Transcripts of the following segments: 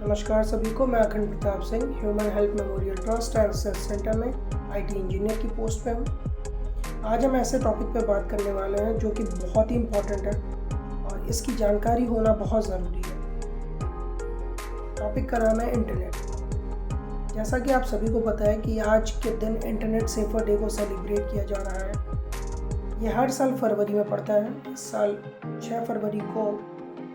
नमस्कार सभी को। मैं अखंड Pratap Singh human health memorial trust and research centre में आईटी इंजीनियर की पोस्ट पे हूँ। आज हम ऐसे टॉपिक पे बात करने वाले हैं जो कि बहुत ही इम्पोर्टेंट है और इसकी जानकारी होना बहुत ज़रूरी है। टॉपिक का नाम है इंटरनेट। जैसा कि आप सभी को पता है कि आज के दिन इंटरनेट सेफर डे को सेलिब्रेट किया जा रहा है। ये हर साल फरवरी में पड़ता है। इस साल 6 फरवरी को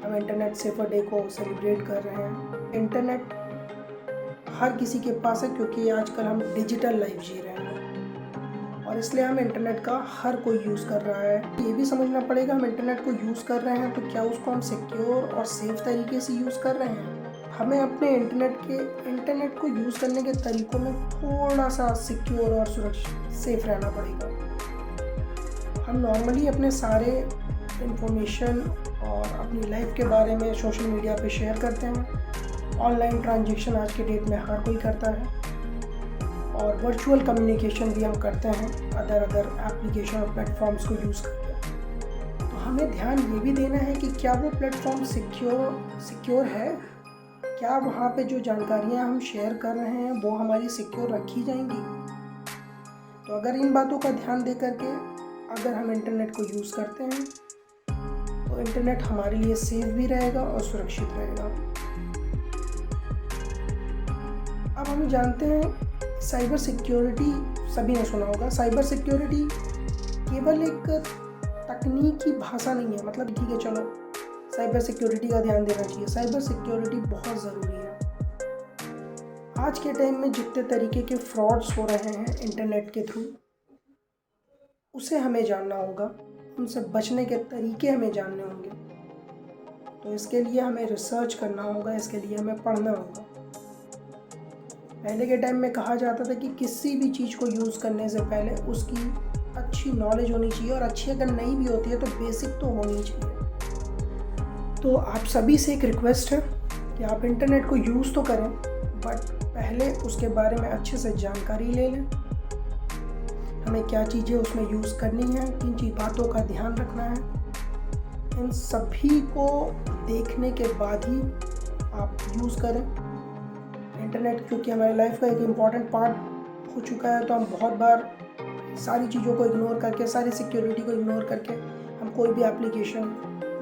हम इंटरनेट सेफर डे को सेलिब्रेट कर रहे हैं। इंटरनेट हर किसी के पास है क्योंकि आजकल हम डिजिटल लाइफ जी रहे हैं और इसलिए हम इंटरनेट का हर कोई यूज़ कर रहा है। ये भी समझना पड़ेगा हम इंटरनेट को यूज़ कर रहे हैं तो क्या उसको हम सिक्योर और सेफ तरीके से यूज़ कर रहे हैं। हमें अपने इंटरनेट को यूज़ करने के तरीक़ों में थोड़ा सा सिक्योर और सुरक्षित सेफ रहना पड़ेगा। हम नॉर्मली अपने सारे इंफॉर्मेशन और अपनी लाइफ के बारे में सोशल मीडिया पे शेयर करते हैं। ऑनलाइन ट्रांजैक्शन आज के डेट में हर कोई करता है और वर्चुअल कम्युनिकेशन भी हम करते हैं अदर एप्लीकेशन और प्लेटफॉर्म्स को यूज़ करके। तो हमें ध्यान ये भी देना है कि क्या वो प्लेटफॉर्म सिक्योर है, क्या वहाँ पे जो जानकारियाँ हम शेयर कर रहे हैं वो हमारी सिक्योर रखी जाएंगी। तो अगर इन बातों का ध्यान दे करके अगर हम इंटरनेट को यूज़ करते हैं तो इंटरनेट हमारे लिए सेफ भी रहेगा और सुरक्षित रहेगा। अब हम जानते हैं साइबर सिक्योरिटी, सभी ने सुना होगा। साइबर सिक्योरिटी केवल एक तकनीकी भाषा नहीं है, मतलब ठीक है चलो साइबर सिक्योरिटी का ध्यान देना चाहिए। साइबर सिक्योरिटी बहुत ज़रूरी है। आज के टाइम में जितने तरीके के फ्रॉड्स हो रहे हैं इंटरनेट के थ्रू, उसे हमें जानना होगा, उनसे बचने के तरीके हमें जानने होंगे। तो इसके लिए हमें रिसर्च करना होगा, इसके लिए हमें पढ़ना होगा। पहले के टाइम में कहा जाता था कि किसी भी चीज़ को यूज़ करने से पहले उसकी अच्छी नॉलेज होनी चाहिए और अच्छी अगर नहीं भी होती है तो बेसिक तो होनी चाहिए। तो आप सभी से एक रिक्वेस्ट है कि आप इंटरनेट को यूज़ तो करें बट पहले उसके बारे में अच्छे से जानकारी ले लें। हमें क्या चीज़ें उसमें यूज़ करनी है, किन बातों का ध्यान रखना है, इन सभी को देखने के बाद ही आप यूज़ करें इंटरनेट। क्योंकि हमारी लाइफ का एक इम्पॉर्टेंट पार्ट हो चुका है तो हम बहुत बार सारी चीज़ों को इग्नोर करके, सारी सिक्योरिटी को इग्नोर करके हम कोई भी एप्लीकेशन,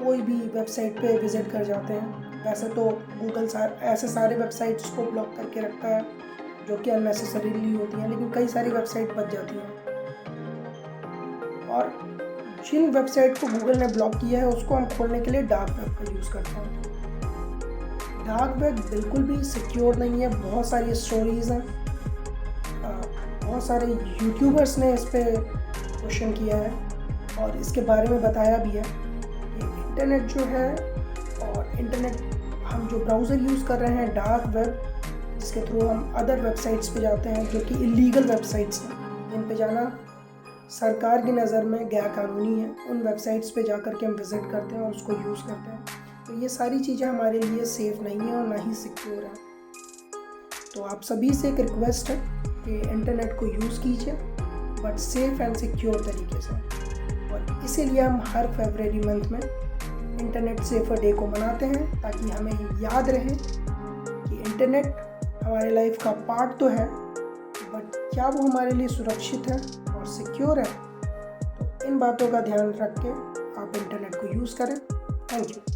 कोई भी वेबसाइट पे विज़िट कर जाते हैं। वैसे तो गूगल ऐसे सारे वेबसाइट्स को ब्लॉक करके रखता है जो कि अननेसेसरीली होती हैं, लेकिन कई सारी वेबसाइट बच जाती हैं। और जिन वेबसाइट को गूगल ने ब्लॉक किया है उसको हम खोलने के लिए डार्क वेब का यूज़ करते हैं। डार्क वेब बिल्कुल भी सिक्योर नहीं है। बहुत सारी स्टोरीज़ हैं, बहुत सारे यूट्यूबर्स ने इस पर क्वेश्चन किया है और इसके बारे में बताया भी है कि इंटरनेट जो है और इंटरनेट हम जो ब्राउज़र यूज़ कर रहे हैं डार्क वेब, जिसके थ्रू हम अदर वेबसाइट्स पे जाते हैं जो कि इलीगल वेबसाइट्स हैं, जिन पे जाना सरकार की नज़र में गैर कानूनी है। उन वेबसाइट्स पे जा कर के हम विज़िट करते हैं और उसको यूज़ करते हैं। तो ये सारी चीज़ें हमारे लिए सेफ़ नहीं है और ना ही सिक्योर है। तो आप सभी से एक रिक्वेस्ट है कि इंटरनेट को यूज़ कीजिए बट सेफ़ एंड सिक्योर तरीके से। और इसीलिए हम हर फरवरी मंथ में इंटरनेट सेफर डे को मनाते हैं ताकि हमें याद रहे कि इंटरनेट हमारे लाइफ का पार्ट तो है बट क्या वो हमारे लिए सुरक्षित है और सिक्योर है। तो इन बातों का ध्यान रख के आप इंटरनेट को यूज़ करें। Thank you.